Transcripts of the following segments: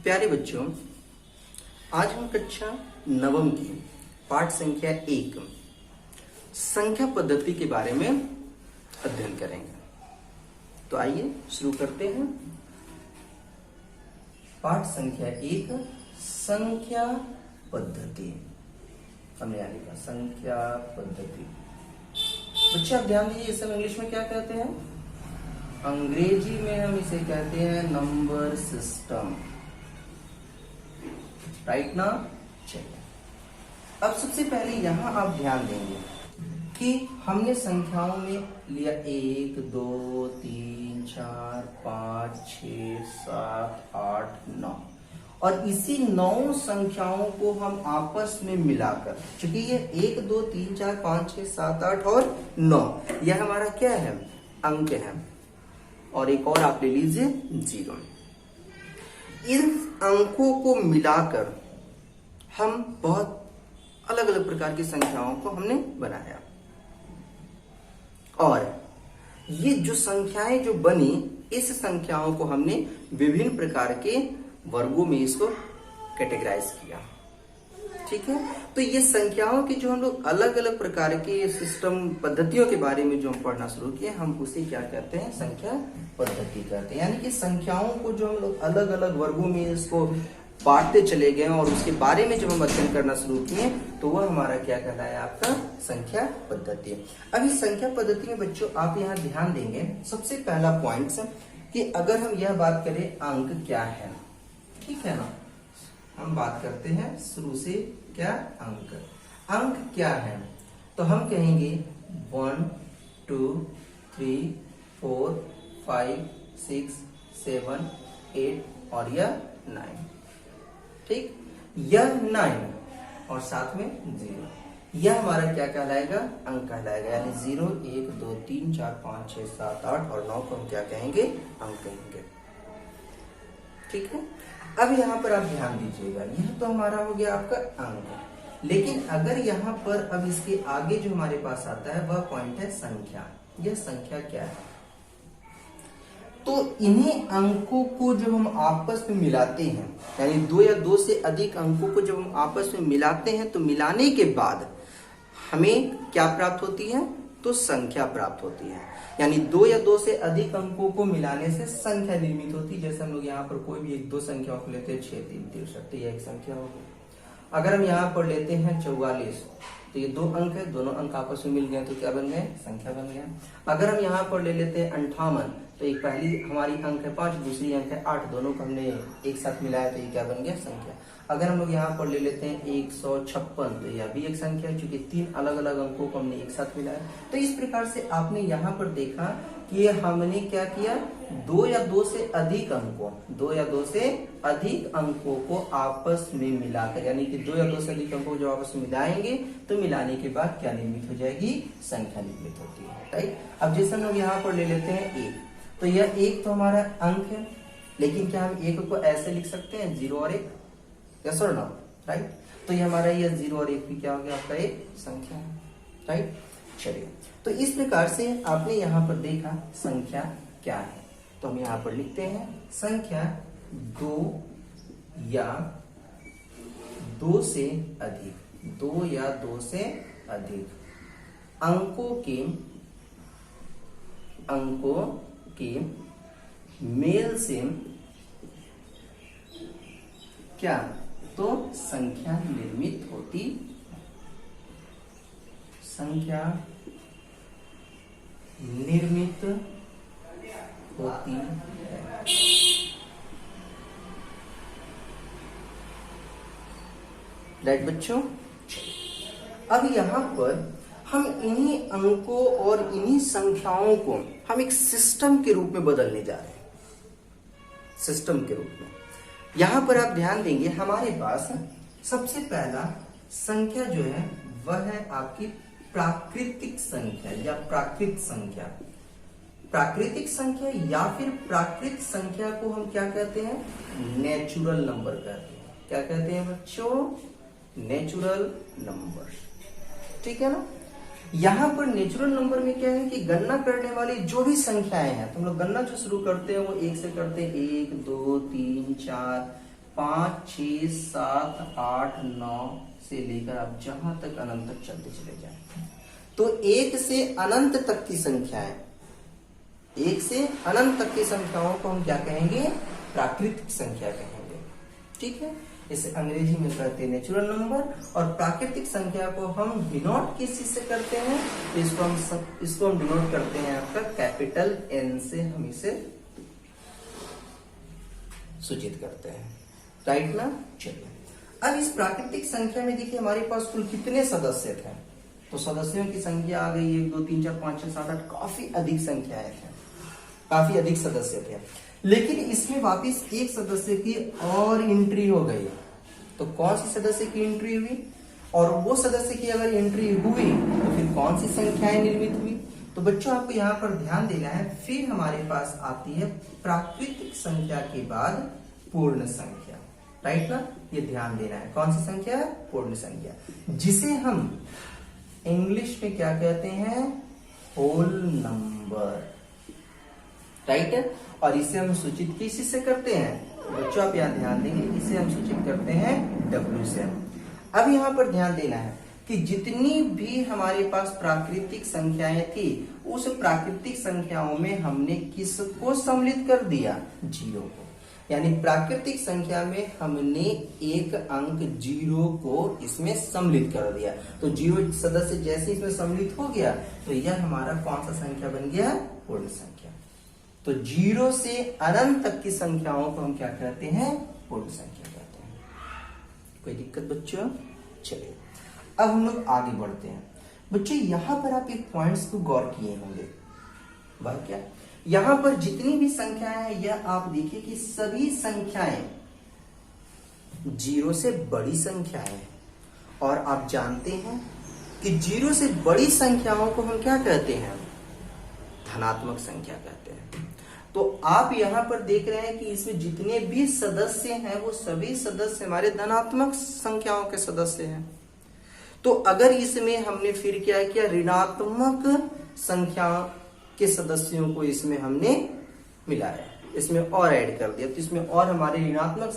प्यारे बच्चों, आज हम कक्षा नवम की पाठ संख्या 1 संख्या पद्धति के बारे में अध्ययन करेंगे। तो आइए शुरू करते हैं। पाठ संख्या 1 संख्या पद्धति। हमने यहाँ लिखा संख्या पद्धति। बच्चे आप ध्यान दीजिए, इसे हम इंग्लिश में क्या कहते हैं? अंग्रेजी में हम इसे कहते हैं नंबर सिस्टम। राइट ना? चलिए, अब सबसे पहले यहां आप ध्यान देंगे कि हमने संख्याओं में लिया 1 2 3 4 5 6 7 8 9 और इसी 9 संख्याओं को हम आपस में मिलाकर, चूंकि ये 1 2 3 4 5 6 7 8 और 9 यह हमारा क्या है? अंक है। और एक और आप ले लीजिए 0। इन अंकों को मिलाकर हम बहुत अलग अलग प्रकार की संख्याओं को हमने बनाया। और ये जो संख्याएं जो बनी, इस संख्याओं को हमने विभिन्न प्रकार के वर्गों में इसको कैटेगराइज किया। ठीक है, तो ये संख्याओं की जो हम लोग अलग अलग प्रकार के सिस्टम पद्धतियों के बारे में जो हम पढ़ना शुरू किए, हम उसे क्या कहते हैं? संख्या पद्धति कहते हैं। यानी कि संख्याओं को जो हम लोग अलग अलग वर्गों में इसको बांटते चले गए और उसके बारे में जब हम अध्ययन करना शुरू किए तो वह हमारा क्या कहलाया? आपका संख्या पद्धति। अब इस संख्या पद्धति में बच्चों आप यहाँ ध्यान देंगे, सबसे पहला पॉइंट कि अगर हम यह बात करें अंक क्या है, ठीक है ना, हम बात करते हैं शुरू से क्या? अंक क्या है? तो हम कहेंगे 1 2 3 4 5 6 7 8 और यह 9। ठीक, यह 9 और साथ में 0, यह हमारा क्या कहलाएगा? अंक कहलाएगा। यानी 0 1 2 3 4 5 6 7 8 और 9 को हम क्या कहेंगे? अंक कहेंगे। ठीक है, अब यहाँ पर आप ध्यान दीजिएगा, यह तो हमारा हो गया आपका अंक। लेकिन अगर यहाँ पर अब इसके आगे जो हमारे पास आता है वह पॉइंट है संख्या। यह संख्या क्या है? तो इन्हीं अंकों को जब हम आपस में मिलाते हैं, यानी 2 या 2 से अधिक अंकों को जब हम आपस में मिलाते हैं, तो मिलाने के बाद हमें क्या प्राप्त होती है? तो संख्या प्राप्त होती है। यानी 2 या 2 से अधिक अंकों को मिलाने से संख्या निर्मित होती है। जैसे हम लोग यहाँ पर कोई भी 1 2 संख्याओं को लेते हैं, 6 3 63, तो यह एक संख्या होगी। अगर हम यहाँ पर लेते हैं 44, तो ये 2 अंक है, दोनों अंक आपस में मिल गए तो क्या बन गए? संख्या बन गया। अगर हम यहाँ पर ले लेते हैं 58, तो एक पहली हमारी अंक है 5, दूसरी अंक है 8, दोनों को हमने एक साथ मिलाया तो ये क्या बन गया? संख्या। अगर हम लोग यहाँ पर ले लेते हैं 156, तो यह भी एक संख्या है, क्योंकि 3 अलग अलग अंकों को हमने एक साथ मिलाया। तो इस प्रकार से आपने यहाँ पर देखा कि हमने क्या किया? 2 या 2 से अधिक अंकों, 2 या 2 से अधिक अंकों को आपस में मिलाकर, यानी कि 2 या 2 से अधिक अंकों को जब आपस में मिलाएंगे तो मिलाने के बाद क्या निर्मित हो जाएगी? संख्या निर्मित होती है। राइट, अब जैसे हम लोग यहाँ पर ले लेते हैं 1, तो यह 1 तो हमारा अंक है, लेकिन क्या हम 1 को ऐसे लिख सकते हैं 0 और 1? यस और नो? राइट, तो ये हमारा यह 0 और 1 भी क्या हो गया? आपका एक संख्या है। राइट, चलिए, तो इस प्रकार से आपने यहाँ पर देखा संख्या क्या है। तो हम यहाँ पर लिखते हैं संख्या 2 या 2 से अधिक, 2 या 2 से अधिक अंकों के मेल से क्या? तो संख्या निर्मित होती, संख्या निर्मित होती है। राइट बच्चों, अब यहाँ पर हम इन्हीं अंकों और इन्हीं संख्याओं को हम एक सिस्टम के रूप में बदलने जा रहे हैं। सिस्टम के रूप में यहां पर आप ध्यान देंगे, हमारे पास सबसे पहला संख्या जो है वह है आपकी प्राकृतिक संख्या या प्राकृत संख्या। प्राकृतिक संख्या या फिर प्राकृत संख्या को हम क्या कहते हैं? नेचुरल नंबर कहते हैं। क्या कहते हैं बच्चों? Natural number. ठीक है ना? यहाँ पर नेचुरल नंबर में क्या है कि गणना करने वाली जो भी संख्याएं हैं, तो हम लोग गणना जो शुरू करते हैं वो 1 से करते हैं, 1 2 3 4 5, 6, 7, 8, 9 से लेकर आप जहां तक अनंत तक चलते चले जाएं। तो 1 से अनंत तक की संख्याएं, 1 से अनंत तक की संख्याओं को हम क्या कहेंगे? प्राकृतिक संख्या कहेंगे। ठीक है, इसे अंग्रेजी में कहते हैं नेचुरल नंबर, और प्राकृतिक संख्या को हम डिनोट किस चीज से करते हैं? इसको हम डिनोट करते हैं आपका कैपिटल N से, हम इसे सूचित करते हैं। राइट ना? चलिए, अब इस प्राकृतिक संख्या में देखिए हमारे पास कुल कितने सदस्य थे? तो सदस्यों की संख्या आ गई 1, 2, 3, 4, 5, 6, 7, 8, काफी अधिक संख्याएं थे, काफी अधिक सदस्य थे। लेकिन इसमें वापिस एक सदस्य की और एंट्री हो गई। तो कौन सी सदस्य की एंट्री हुई? और वो सदस्य की अगर एंट्री हुई तो फिर कौन सी संख्याएं निर्मित हुई? तो बच्चों आपको यहाँ पर ध्यान देना है। फिर हमारे पास आती है प्राकृतिक संख्या के बाद पूर्ण संख्या। राइट ना? ये ध्यान देना है। कौन सी संख्या? पूर्ण संख्या, जिसे हम इंग्लिश में क्या कहते हैं? Whole number. राइट है? और इसे हम सूचित किस से करते हैं? बच्चों आप यहाँ ध्यान देंगे, इसे हम सूचित करते हैं W से। अब यहाँ पर ध्यान देना है कि जितनी भी हमारे पास प्राकृतिक संख्याएं थी, उस प्राकृतिक संख्याओं में हमने किसको सम्मिलित कर दिया? 0 को। यानी प्राकृतिक संख्या में हमने एक अंक 0 को इसमें सम्मिलित कर दिया। तो 0 सदस्य जैसे इसमें सम्मिलित हो गया तो यह हमारा कौन सा संख्या बन गया? पूर्ण संख्या। तो 0 से अनंत तक की संख्याओं को हम क्या कहते हैं? पूर्ण संख्या कहते हैं। कोई दिक्कत बच्चों? चलिए, अब हम लोग आगे बढ़ते हैं। बच्चों यहाँ पर आप एक पॉइंट्स को गौर किए होंगे। वह क्या? यहाँ पर जितनी भी संख्याएं हैं, यह आप देखिए कि सभी संख्याएं 0 से बड़ी संख्याएं हैं। और आप जानते हैं कि 0 से बड़ी संख्याओं को हम क्या कहते हैं? धनात्मक संख्या कहते हैं। तो आप यहाँ पर देख रहे हैं कि इसमें जितने भी सदस्य हैं वो सभी सदस्य हमारे धनात्मक संख्याओं के सदस्य हैं। तो अगर इसमें हमने फिर क्या किया? ऋणात्मक संख्या के सदस्यों को इसमें हमने मिलाया, इसमें और ऐड कर दिया, तो इसमें और हमारे ऋणात्मक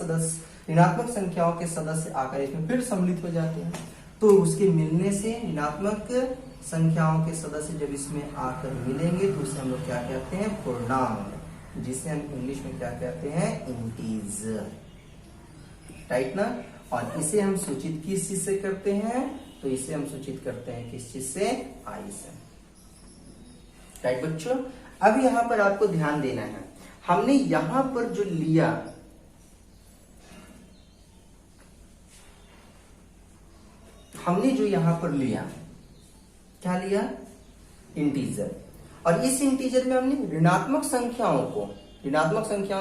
संख्याओं के सदस्य आकर इसमें फिर सम्मिलित हो जाते हैं। तो उसके मिलने से ऋणात्मक संख्याओं के सदस्य जब इसमें आकर मिलेंगे तो उसे हम लोग क्या कहते हैं? पूर्णांक, जिसे हम इंग्लिश में क्या कहते हैं? इंटीजर। राइट ना? और इसे हम सूचित किस चीज से करते हैं? तो इसे हम सूचित करते हैं किस चीज से? I से। राइट बच्चों? अब यहां पर आपको ध्यान देना है, हमने यहां पर जो लिया, हमने जो यहां पर लिया, क्या लिया? इंटीजर। और इस इंटीजर में हमने ऋणात्मक संख्याओं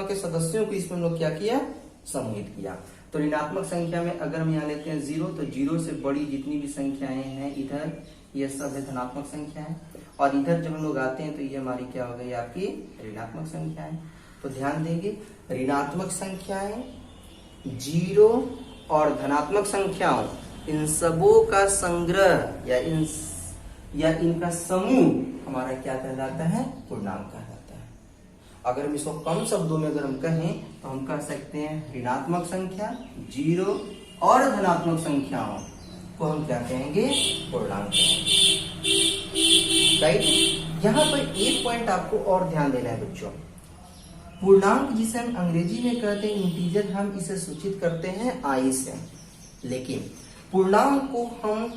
के सदस्यों को इसमें हम लोग क्या किया? सम्मिलित किया। तो ऋणात्मक संख्या में अगर हम यहाँ लेते हैं 0, तो 0 से बड़ी जितनी भी संख्याएं हैं इधर, ये सब है धनात्मक संख्या है। और इधर जब हम लोग आते हैं तो ये हमारी क्या हो गई? आपकी ऋणात्मक संख्या है। तो ध्यान देंगे, ऋणात्मक संख्याएं, 0 और धनात्मक संख्याओं, इन सबों का संग्रह या इनका समूह हमारा क्या कहलाता है? पूर्णांक कहलाता है। अगर हम इसको कम शब्दों में अगर हम कहें तो हम कह सकते हैं ऋणात्मक संख्या, 0 और धनात्मक संख्याओं को हम क्या कहेंगे? पूर्णांक। राइट? यहाँ पर एक पॉइंट आपको और ध्यान देना है बच्चों। पूर्णांक जिसे हम अंग्रेजी में कहते हैं इंटीजर, हम इसे सूचित करते हैं I से। लेकिन पूर्णांक को हम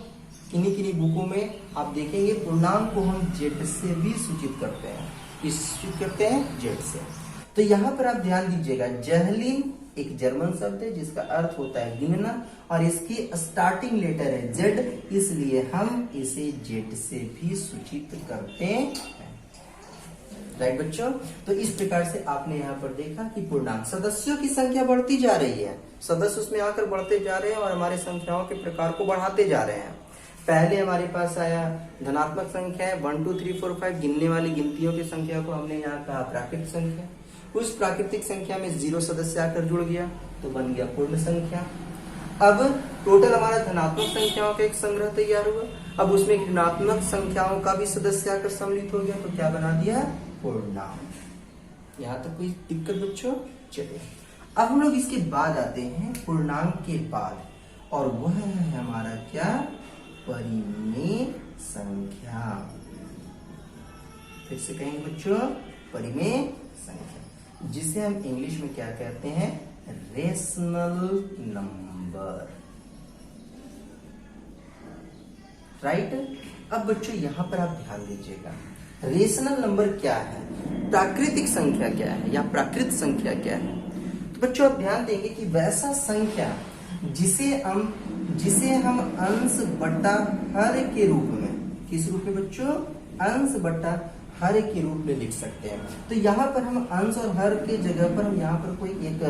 किन्हीं बुकों में आप देखेंगे, पूर्णांक को हम Z से भी सूचित करते हैं। किस सूचित करते हैं? Z से। तो यहाँ पर आप ध्यान दीजिएगा, जहलिन एक जर्मन शब्द है जिसका अर्थ होता है गिनना, और इसकी स्टार्टिंग लेटर है Z, इसलिए हम इसे Z से भी सूचित करते हैं। राइट बच्चों? तो इस प्रकार से आपने यहाँ पर देखा कि पूर्णांक सदस्यों की संख्या बढ़ती जा रही है, सदस्य उसमें आकर बढ़ते जा रहे हैं और हमारे संख्याओं के प्रकार को बढ़ाते जा रहे हैं। पहले हमारे पास आया धनात्मक संख्या है 1 2 3 4 5, गिनने वाली गिनतियों की संख्या को हमने यहाँ कहा प्राकृतिक संख्या। उस प्राकृतिक संख्या में 0 सदस्य आकर जुड़ गया तो बन गया पूर्ण संख्या। अब टोटल हमारा धनात्मक संख्याओं का एक संग्रह तैयार हुआ, अब उसमें ऋणात्मक संख्याओं का भी सदस्य आकर सम्मिलित हो गया तो क्या बना दिया? पूर्णांक। यहाँ तक कोई दिक्कत बच्चों? चलिए अब हम लोग इसके बाद आते हैं पूर्णांक के बाद, और वह है हमारा क्या, परिमेय संख्या। फिर से कहेंगे बच्चों, परिमेय संख्या, जिसे हम इंग्लिश में क्या कहते हैं, रेशनल नंबर, राइट। अब बच्चों यहां पर आप ध्यान दीजिएगा, रेशनल नंबर क्या है, प्राकृतिक संख्या क्या है या प्राकृत संख्या क्या है। तो बच्चों आप ध्यान देंगे कि वैसा संख्या जिसे हम अंश बटा हर के रूप में, किस रूप में बच्चों, अंश बटा हर के रूप में लिख सकते हैं। तो यहाँ पर हम अंश और हर के जगह पर हम यहाँ पर कोई एक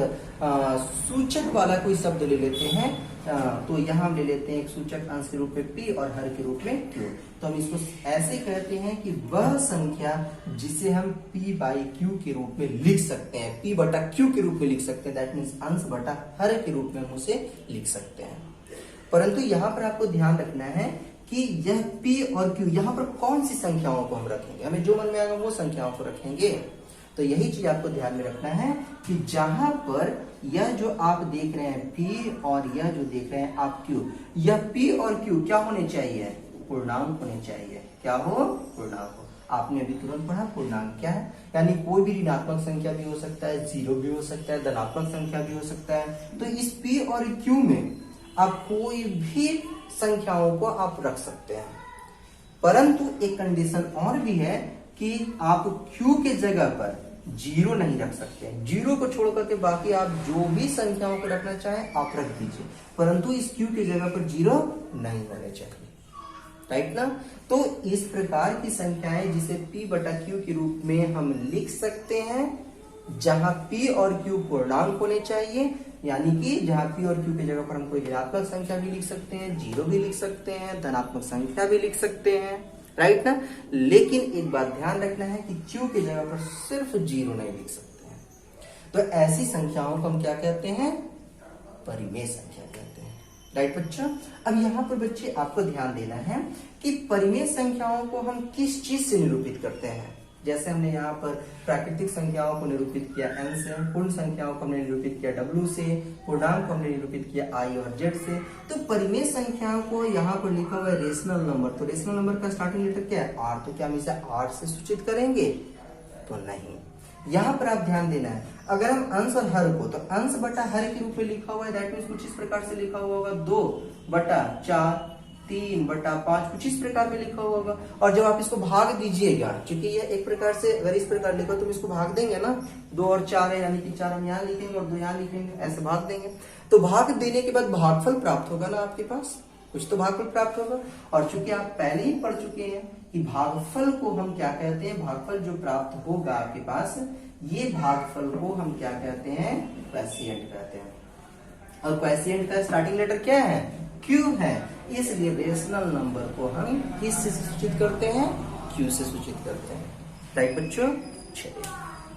सूचक वाला कोई शब्द ले लेते हैं। तो यहाँ हम ले लेते हैं एक सूचक अंश के रूप में p और हर के रूप में q। तो हम इसको ऐसे कहते हैं कि वह संख्या जिसे हम p बाई q के रूप में लिख सकते हैं, p बटा q के रूप में लिख सकते हैं, दैट मीन्स अंश बटा हर के रूप में हम उसे लिख सकते हैं। परंतु यहाँ पर आपको ध्यान रखना है कि यह p और q, यहाँ पर कौन सी संख्याओं को हम रखेंगे, हमें जो मन में आएगा वो संख्याओं को रखेंगे। तो यही चीज आपको ध्यान में रखना है कि जहां पर यह जो आप देख रहे हैं p और यह जो देख रहे हैं आप q, यह p और q क्या होने चाहिए, पूर्णांक होने चाहिए। क्या हो, पूर्णांक हो। आपने अभी तुरंत पढ़ा पूर्णांक क्या है, यानी कोई भी ऋणात्मक संख्या भी हो सकता है, जीरो भी हो सकता है, धनात्मक संख्या भी हो सकता है। तो इस p और q में आप कोई भी संख्याओं को आप रख सकते हैं, परंतु एक कंडीशन और भी है कि आप q के जगह पर जीरो नहीं रख सकते। जीरो को छोड़ करके बाकी आप जो भी संख्याओं को रखना चाहें आप रख दीजिए, परंतु इस q के जगह पर जीरो नहीं होने चाहिए, राइट ना। तो इस प्रकार की संख्याएं जिसे p बटा q के रूप में हम लिख सकते हैं, जहां p और q पूर्णांक होने चाहिए, यानी कि जहां p और q की जगह पर हम कोई ऋणात्मक संख्या भी लिख सकते हैं, जीरो भी लिख सकते हैं, धनात्मक संख्या भी लिख सकते हैं, राइट ना। लेकिन एक बात ध्यान रखना है कि q की जगह पर सिर्फ जीरो नहीं लिख सकते हैं। तो ऐसी संख्याओं को हम क्या कहते हैं, परिमेय संख्या कहते हैं, राइट बच्चों। अब यहाँ पर बच्चे आपको ध्यान देना है कि परिमेय संख्याओं को हम किस चीज से निरूपित करते हैं। जैसे हमने यहाँ पर प्राकृतिक संख्याओं को निरूपित किया n से, पूर्ण संख्याओं को हमने निरूपित किया w से, पूर्णांक को हमने निरूपित किया i और z से। तो परिमेय संख्याओं को यहाँ पर लिखा हुआ है रेशनल नंबर। तो रेशनल नंबर का स्टार्टिंग लेटर क्या है, r। तो क्या हम इसे r से सूचित करेंगे, तो नहीं। यहाँ पर आप ध्यान देना है, अगर हम अंश और हर को, तो अंश बटा हर के रूप में लिखा हुआ है, दैट मीन्स कुछ इस प्रकार से लिखा हुआ होगा 2 बटा 4, 3 बटा 5, कुछ इस प्रकार में लिखा हुआ होगा। और जब आप इसको भाग दीजिएगा, क्योंकि यह एक प्रकार से अगर इस प्रकार लिखा तो इसको भाग देंगे ना, 2 और 4 है, यानी कि 4 हम यहाँ लिखेंगे और 2 यहाँ लिखेंगे, ऐसे भाग देंगे। तो भाग देने के बाद भागफल प्राप्त होगा ना, आपके पास कुछ तो भागफल प्राप्त होगा। और चूंकि आप पहले ही पढ़ चुके हैं कि भागफल को हम क्या कहते हैं, भागफल जो प्राप्त होगा आपके पास, ये भागफल को हम क्या कहते हैं, क्वोशिएंट कहते हैं। और क्वोशिएंट का स्टार्टिंग लेटर क्या है, q है, इसलिए रेशनल नंबर को हम किस से सूचित करते हैं, q से सूचित करते हैं, राइट बच्चों। चलिए,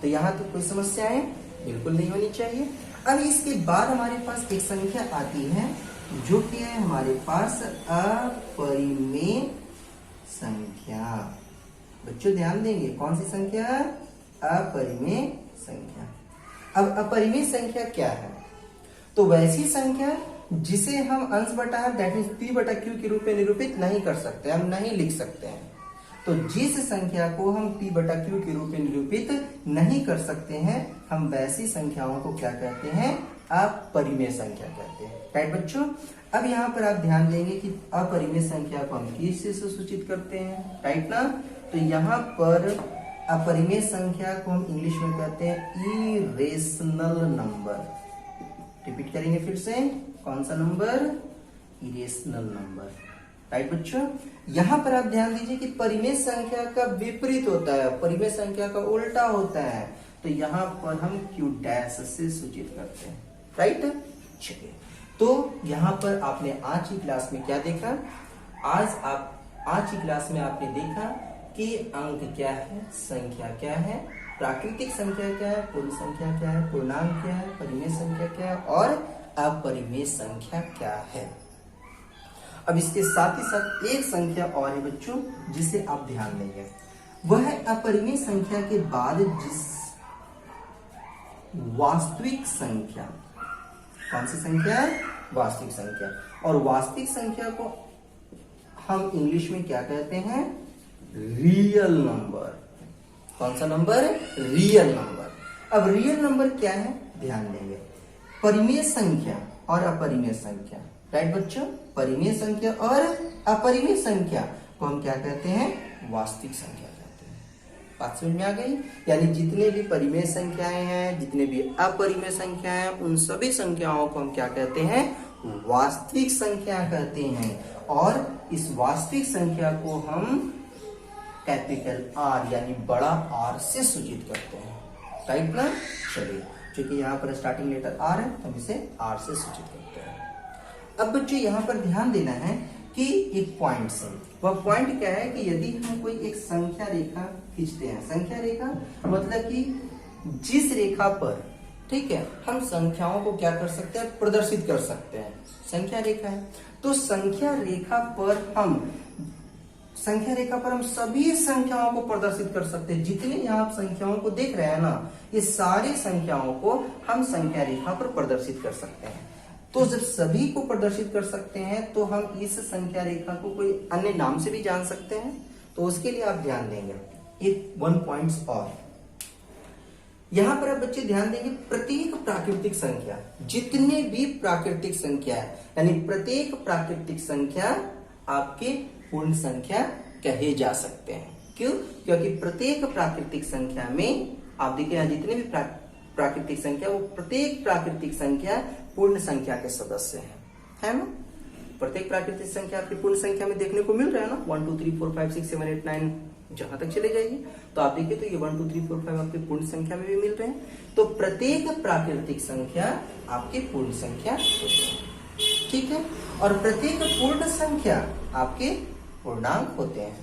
तो यहाँ तो कोई समस्याएं बिल्कुल नहीं होनी चाहिए। अब इसके बाद हमारे पास एक संख्या आती है जो कि है हमारे पास अपरिमेय संख्या। बच्चों ध्यान देंगे, कौन सी संख्या, अपरिमेय संख्या। अब अपरिमेय संख्या क्या है, तो वैसी संख्या जिसे हम अंश बटा हर, दैट मीन्स p बटा q के रूप में निरूपित नहीं कर सकते, हम नहीं लिख सकते हैं। तो जिस संख्या को हम p बटा q के रूप में निरूपित नहीं कर सकते हैं, हम वैसी संख्याओं को क्या कहते हैं, अपरिमेय संख्या कहते हैं, राइट बच्चों। अब यहाँ पर आप ध्यान देंगे कि अपरिमेय संख्या को हम किस से सूचित करते हैं, राइट ना। तो यहाँ पर अपरिमेय संख्या को हम इंग्लिश में कहते हैं इरेशनल नंबर। रिपीट करेंगे फिर से, कौन सा नंबर, इरेशनल नंबर, राइट बच्चों। यहाँ पर आप ध्यान दीजिए कि परिमेय संख्या का विपरीत होता है, परिमेय संख्या का उल्टा होता है। तो यहाँ पर हम q डैश से सूचित करते हैं, राइट। चलिए, तो यहाँ पर आपने आज की क्लास में क्या देखा, आज की क्लास में आपने देखा कि अंक क्या है, संख्या क्या है, प्राकृतिक संख्या क्या है, पूर्ण संख्या क्या है, पूर्णांक क्या है, परिमेय संख्या क्या है और अपरिमेय संख्या क्या है। अब इसके साथ ही साथ एक संख्या और है बच्चों जिसे आप ध्यान देंगे, वह है अपरिमेय संख्या के बाद वास्तविक संख्या। कौन सी संख्या? वास्तविक संख्या। और वास्तविक संख्या को हम इंग्लिश में क्या कहते हैं? Real number. कौन सा नंबर? Real number. अब रियल नंबर क्या है, ध्यान देंगे। परिमेय संख्या और अपरिमेय संख्या, राइट बच्चों? परिमेय संख्या और अपरिमेय संख्या को हम क्या कहते हैं? वास्तविक संख्या कहते हैं। बात समझ में आ गई? यानी जितने भी परिमेय संख्याएं हैं, जितने भी अपरिमेय संख्याएं हैं, उन सभी संख्याओं को हम क्या कहते हैं? वास्तविक संख्या कहते हैं। और इस वास्तविक संख्या को हम कैपिटल आर यानी बड़ा आर से सूचित करते हैं, राइट ना? चलिए, क्योंकि यहाँ पर स्टार्टिंग लेटर आर है तो हम इसे आर से सूचित करते हैं। अब बच्चों यहाँ पर ध्यान देना है कि एक पॉइंट से, वह पॉइंट क्या है कि यदि हम कोई एक संख्या रेखा खींचते हैं, संख्या रेखा मतलब कि जिस रेखा पर, ठीक है, हम संख्याओं को क्या कर सकते हैं? प्रदर्शित कर सकते हैं, संख्या रेखा है। तो संख्या रेखा पर हम सभी संख्याओं को प्रदर्शित कर सकते हैं। जितने यहाँ आप संख्याओं को देख रहे हैं ना, ये सारी संख्याओं को हम संख्या रेखा पर प्रदर्शित कर सकते हैं। तो जब सभी को प्रदर्शित कर सकते हैं तो हम इस संख्या रेखा को कोई अन्य नाम से भी जान सकते हैं। तो उसके लिए आप ध्यान देंगे एक 1 पॉइंट्स और यहां पर आप बच्चे ध्यान देंगे, प्रत्येक प्राकृतिक संख्या, जितने भी प्राकृतिक संख्या है, यानी प्रत्येक प्राकृतिक संख्या आपके पूर्ण संख्या कहे जा सकते हैं। क्यों? क्योंकि प्रत्येक प्राकृतिक संख्या में आप देखिए जितने भी प्राकृतिक संख्या, वो प्रत्येक प्राकृतिक संख्या पूर्ण संख्या के सदस्य है ना? प्रत्येक प्राकृतिक संख्या आपकी पूर्ण संख्या में देखने को मिल रहा है ना? 1 2 3 4 5 6 7 8 9 जहां तक चले जाइए तो आप देखिए तो ये 1 2 3 4 5 आपकी पूर्ण संख्या में भी मिल रहे हैं। तो प्रत्येक प्राकृतिक संख्या आपकी पूर्ण संख्या होती है, ठीक है? और प्रत्येक पूर्ण संख्या आपके पूर्णांक होते हैं,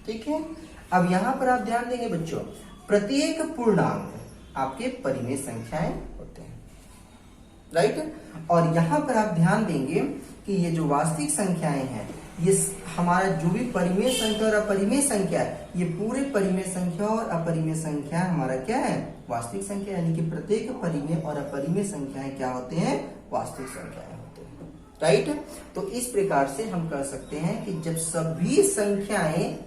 ठीक है? अब यहाँ पर आप ध्यान देंगे बच्चों, प्रत्येक पूर्णांक आपके परिमेय संख्याएं होते हैं, राइट? और यहाँ पर आप ध्यान देंगे कि ये जो वास्तविक संख्याएं हैं, ये हमारा जो भी परिमेय संख्या और अपरिमेय संख्या है, ये पूरे परिमेय संख्या और अपरिमेय संख्या हमारा क्या है? वास्तविक संख्या। यानी कि प्रत्येक परिमेय और अपरिमेय संख्याएं क्या होते हैं? वास्तविक संख्याएं होते हैं, राइट? तो इस प्रकार से हम कह सकते हैं कि जब सभी संख्याएं,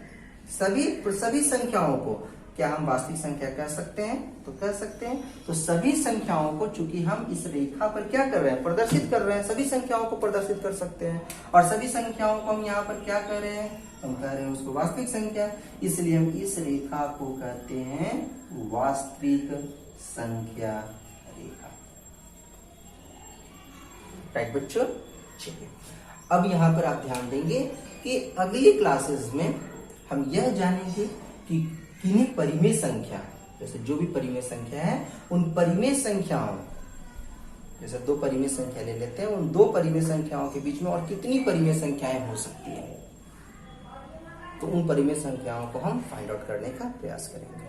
सभी संख्याओं को क्या हम वास्तविक संख्या कह सकते हैं? तो कह सकते हैं। तो सभी संख्याओं को चूंकि हम इस रेखा पर क्या कर रहे हैं? प्रदर्शित कर रहे हैं, सभी संख्याओं को प्रदर्शित कर सकते हैं। और सभी संख्याओं को हम यहाँ पर क्या कर रहे हैं? हम कह रहे हैं उसको वास्तविक संख्या, इसलिए हम इस रेखा को कहते हैं वास्तविक संख्या रेखा, राइट बच्चों? चलिए, अब यहाँ पर आप ध्यान देंगे कि अगली क्लासेस में हम यह जानेंगे कि किन्हीं परिमेय संख्या, जैसे जो भी परिमेय संख्या है, उन परिमेय संख्याओं, जैसे 2 परिमेय संख्या ले लेते हैं, उन 2 परिमेय संख्याओं के बीच में और कितनी परिमेय संख्याएं हो सकती है, तो उन परिमेय संख्याओं को हम फाइंड आउट करने का प्रयास करेंगे।